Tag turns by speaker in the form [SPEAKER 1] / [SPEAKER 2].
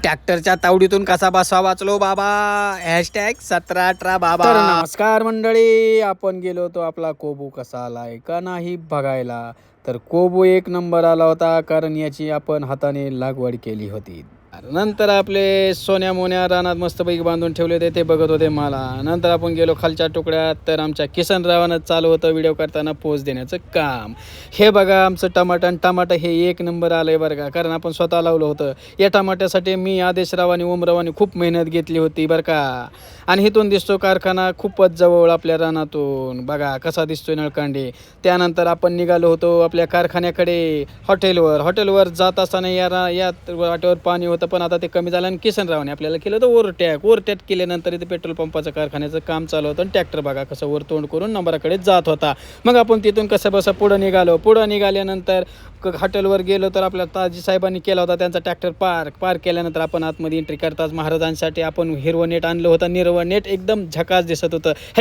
[SPEAKER 1] ट्रॅक्टरच्या तावडीतून कसा बसा वाचलो बाबा. #1718 बाबा. तर नमस्कार मंडळी, आपण गेलो होतो आपला कोबू कसा आलाय का नाही बघायला. तर कोबू एक नंबर आला होता, कारण याची आपण हाताने लागवड केली होती. नंतर आपले सोन्या मोन्या रानात मस्तपैकी बांधून ठेवले होते, ते बघत होते मला. नंतर आपण गेलो खालच्या तुकड्यात, तर आमच्या किसनरावानं चालू होतं व्हिडिओ करताना पोज देण्याचं काम. हे बघा आमचं टमाटर हे एक नंबर आलंय बरं का, कारण आपण स्वतः लावलं होतं. या टमाट्यासाठी मी आदेशराव आणि ओमरावांनी खूप मेहनत घेतली होती बरं का. आणि इथून दिसतो कारखाना खूपच जवळ आपल्या रानातून, बघा कसा दिसतोय नळकांडे. त्यानंतर आपण निघालो होतो आपल्या कारखान्याकडे, हॉटेलवर जात असताना या वाटेवर पाणी होतं, पण आता ते कमी झालं. आणि किसनरावने आपल्याला केलं होतं ओव्हरटॅक केल्यानंतर इथे पेट्रोल पंपाचं कारखान्याचं काम चालू होतं. आणि ट्रॅक्टर बघा कसं वर तोंड करून नंबराकडे जात होता. मग आपण तिथून कसं बसं पुढं निघाल्यानंतर हॉटेलवर गेलो, तर आपल्या ताजी साहेबांनी केला होता त्यांचा ट्रॅक्टर पार्क केल्यानंतर आपण आतमध्ये एंट्री करताच महाराजांसाठी आपण हिरवं नेट आणलं होतं. निरवं नेट एकदम झकास दिसत होतं. #